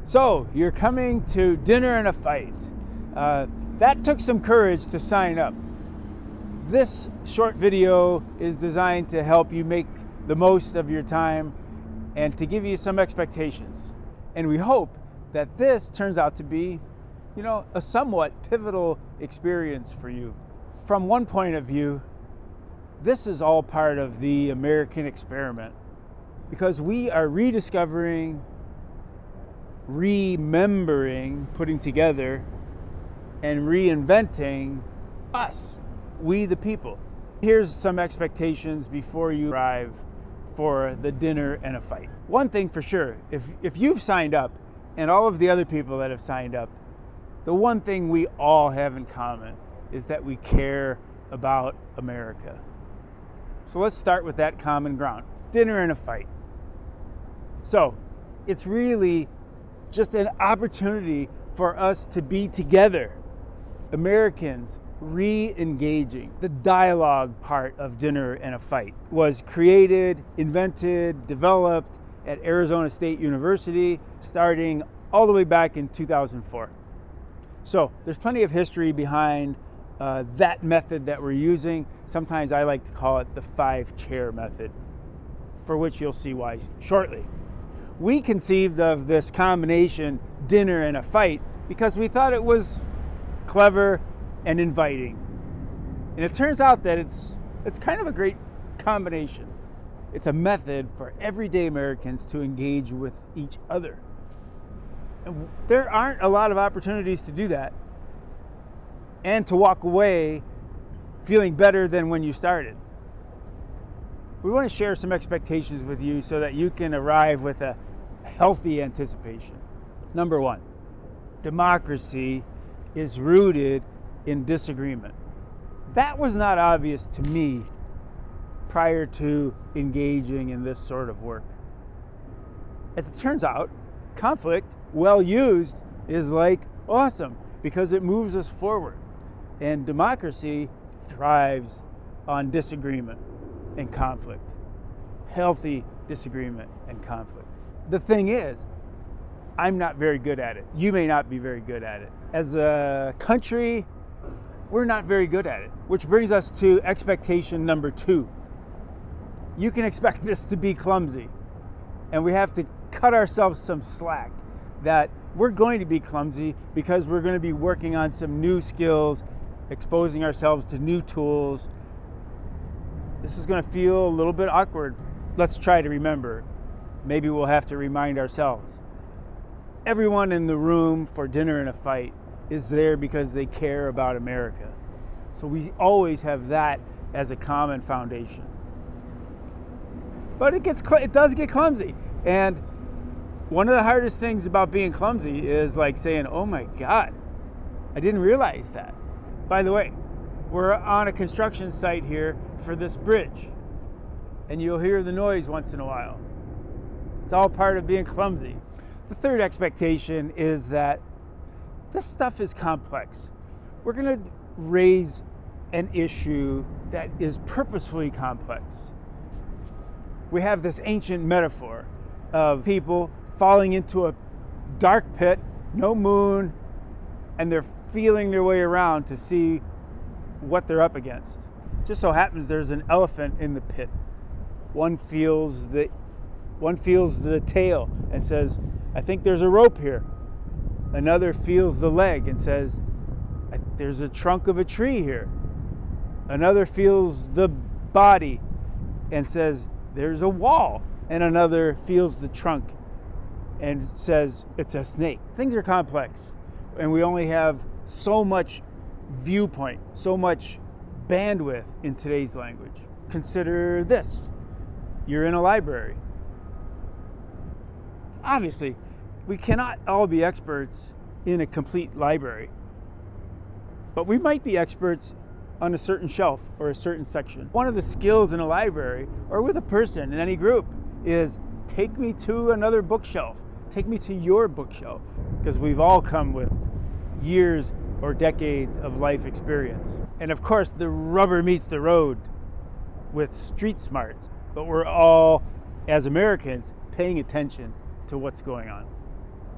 So, you're coming to dinner and a fight. That took some courage to sign up. This short video is designed to help you make the most of your time and to give you some expectations. And we hope that this turns out to be, a somewhat pivotal experience for you. From one point of view, this is all part of the American experiment because we are rediscovering, remembering, putting together, and reinventing us, we the people. Here's some expectations before you arrive for the dinner and a fight. One thing for sure, if you've signed up and all of the other people that have signed up, the one thing we all have in common is that we care about America. So let's start with that common ground, dinner and a fight. So it's really just an opportunity for us to be together, Americans re-engaging. The dialogue part of dinner and a fight was created, invented, developed at Arizona State University starting all the way back in 2004. So there's plenty of history behind that method that we're using. Sometimes I like to call it the 5-chair method, for which you'll see why shortly. We conceived of this combination, dinner and a fight, because we thought it was clever and inviting. And it turns out that it's kind of a great combination. It's a method for everyday Americans to engage with each other. And there aren't a lot of opportunities to do that and to walk away feeling better than when you started. We want to share some expectations with you so that you can arrive with a healthy anticipation. Number one, democracy is rooted in disagreement. That was not obvious to me prior to engaging in this sort of work. As it turns out, conflict, well used, is like awesome because it moves us forward. And democracy thrives on disagreement and conflict. Healthy disagreement and conflict. The thing is, I'm not very good at it. You may not be very good at it. As a country, we're not very good at it, which brings us to expectation number 2. You can expect this to be clumsy, and we have to cut ourselves some slack that we're going to be clumsy because we're going to be working on some new skills, exposing ourselves to new tools. This is going to feel a little bit awkward. Let's try to remember. Maybe we'll have to remind ourselves. Everyone in the room for dinner and a fight is there because they care about America. So we always have that as a common foundation. But it does get clumsy. And one of the hardest things about being clumsy is like saying, oh my God, I didn't realize that. By the way, we're on a construction site here for this bridge, and you'll hear the noise once in a while. It's all part of being clumsy. The third expectation is that this stuff is complex. We're going to raise an issue that is purposefully complex. We have this ancient metaphor of people falling into a dark pit, no moon, and they're feeling their way around to see what they're up against. Just so happens there's an elephant in the pit. One feels the tail and says, I think there's a rope here. Another feels the leg and says, there's a trunk of a tree here. Another feels the body and says, there's a wall. And another feels the trunk and says, it's a snake. Things are complex, and we only have so much viewpoint, so much bandwidth in today's language. Consider this. You're in a library. Obviously, we cannot all be experts in a complete library, but we might be experts on a certain shelf or a certain section. One of the skills in a library or with a person in any group is take me to another bookshelf. Take me to your bookshelf, because we've all come with years or decades of life experience. And of course, the rubber meets the road with street smarts, but we're all, as Americans, paying attention to what's going on.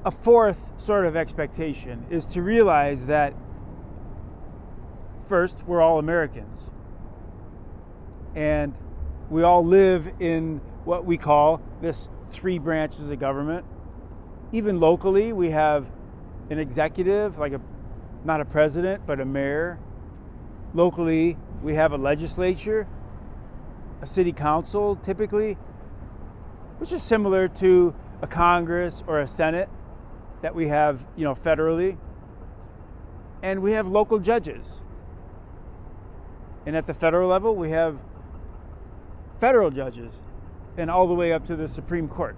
A fourth sort of expectation is to realize that first, we're all Americans. And we all live in what we call this 3 branches of government. Even locally, we have an executive, not a president, but a mayor. Locally, we have a legislature, a city council, typically, which is similar to a Congress or a Senate that we have, federally. And we have local judges. And at the federal level, we have federal judges, and all the way up to the Supreme Court.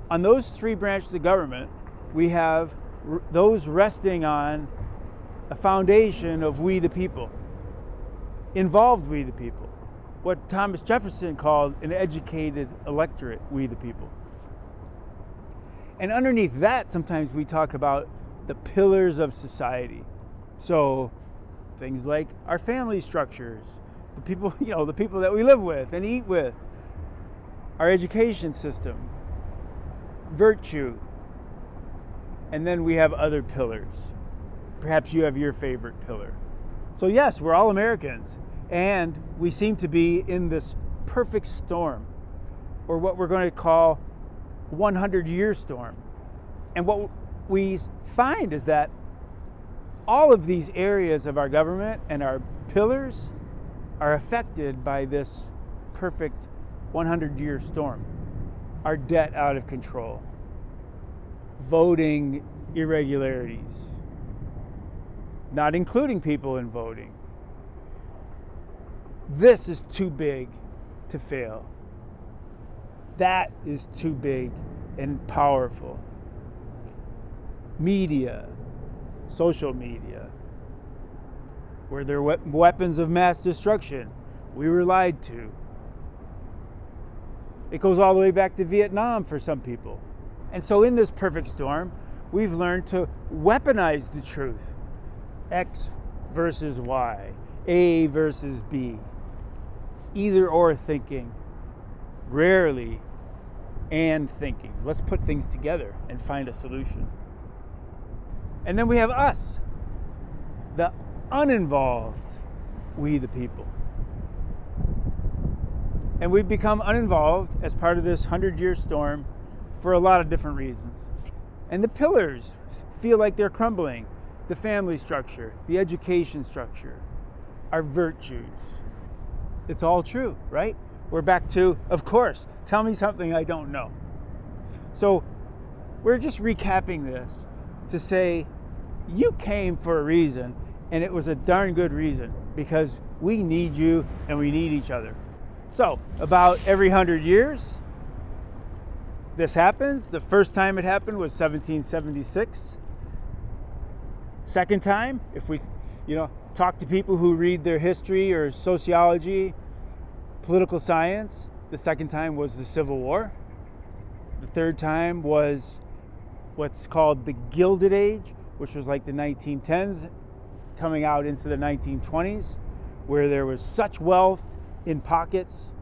On those 3 branches of government, we have those resting on a foundation of we the people, involved we the people, what Thomas Jefferson called an educated electorate, we the people. And underneath that, sometimes we talk about the pillars of society. So things like our family structures, the people that we live with and eat with, our education system, virtue, and then we have other pillars. Perhaps you have your favorite pillar. So yes, we're all Americans, and we seem to be in this perfect storm, or what we're going to call 100-year storm. And what we find is that all of these areas of our government and our pillars are affected by this perfect 100-year storm. Our debt out of control, voting irregularities, not including people in voting. This is too big to fail. That is too big and powerful. Media, social media, where they're weapons of mass destruction. We were lied to. It goes all the way back to Vietnam for some people. And so in this perfect storm, we've learned to weaponize the truth. X versus Y, A versus B. Either or thinking, rarely and thinking. Let's put things together and find a solution. And then we have us, the uninvolved, we the people. And we've become uninvolved as part of this 100-year storm for a lot of different reasons. And the pillars feel like they're crumbling. The family structure, the education structure, our virtues. It's all true, right? We're back to, of course, tell me something I don't know. So we're just recapping this to say, you came for a reason, and it was a darn good reason, because we need you and we need each other. So about every 100 years, this happens. The first time it happened was 1776. Second time, if we, talk to people who read their history or sociology, political science, the second time was the Civil War. The third time was what's called the Gilded Age, which was like the 1910s coming out into the 1920s, where there was such wealth in pockets.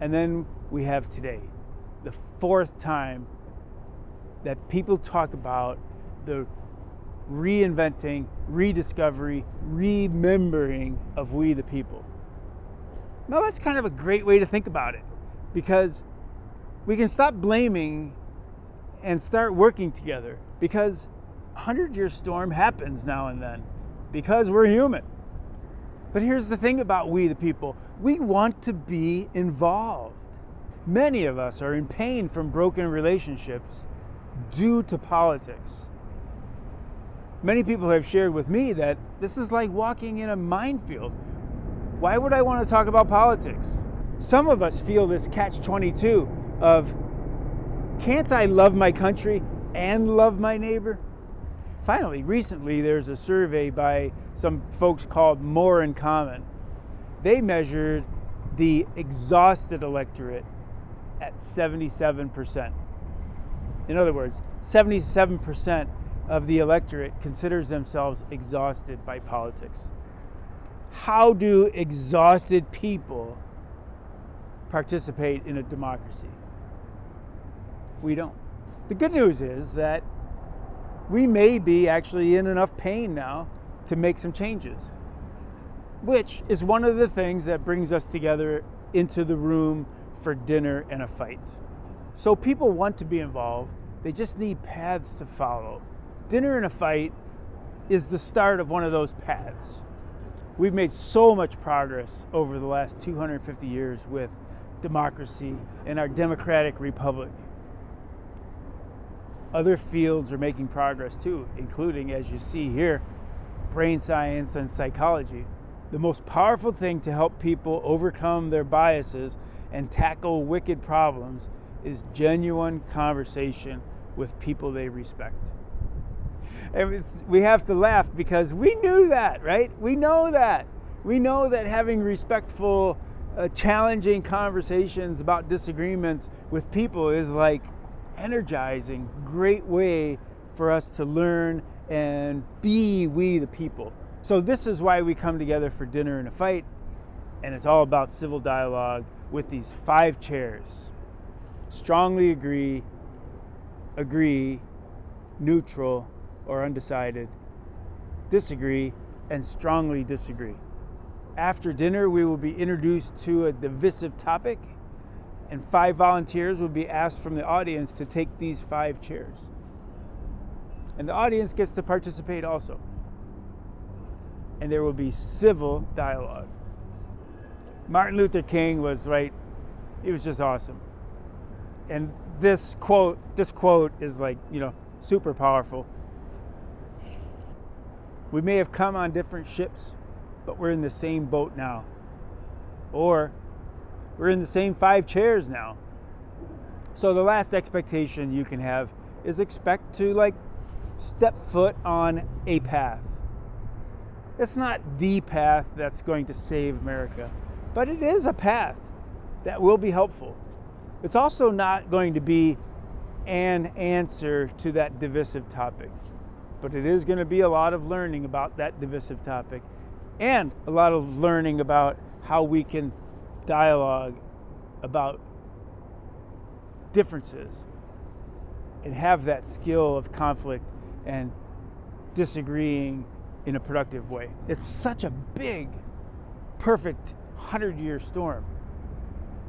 And then we have today, the fourth time that people talk about the reinventing, rediscovery, remembering of we the people. Now that's kind of a great way to think about it, because we can stop blaming and start working together, because a 100-year storm happens now and then, because we're human. But here's the thing about we the people. We want to be involved. Many of us are in pain from broken relationships due to politics. Many people have shared with me that this is like walking in a minefield. Why would I want to talk about politics? Some of us feel this catch-22 of, can't I love my country and love my neighbor? Finally, recently, there's a survey by some folks called More in Common. They measured the exhausted electorate at 77%. In other words, 77% of the electorate considers themselves exhausted by politics. How do exhausted people participate in a democracy? We don't. The good news is that we may be actually in enough pain now to make some changes, which is one of the things that brings us together into the room for dinner and a fight. So people want to be involved, they just need paths to follow. Dinner and a fight is the start of one of those paths. We've made so much progress over the last 250 years with democracy and our democratic republic. Other fields are making progress too, including, as you see here, brain science and psychology. The most powerful thing to help people overcome their biases and tackle wicked problems is genuine conversation with people they respect. And we have to laugh because we knew that, right? We know that. We know that having respectful, challenging conversations about disagreements with people is like energizing, great way for us to learn and be we the people. So this is why we come together for dinner and a fight, and it's all about civil dialogue with these 5 chairs. Strongly agree, neutral or undecided, disagree, and strongly disagree. After dinner, we will be introduced to a divisive topic, and 5 volunteers will be asked from the audience to take these 5 chairs. And the audience gets to participate also. And there will be civil dialogue. Martin Luther King was right. He was just awesome. And this quote is like, super powerful. We may have come on different ships, but we're in the same boat now. Or we're in the same 5 chairs now. So the last expectation you can have is expect to step foot on a path. It's not the path that's going to save America, but it is a path that will be helpful. It's also not going to be an answer to that divisive topic, but it is going to be a lot of learning about that divisive topic and a lot of learning about how we can dialogue about differences and have that skill of conflict and disagreeing in a productive way. It's such a big, perfect 100-year storm,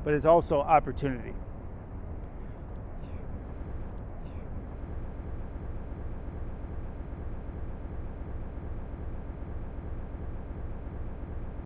but it's also opportunity.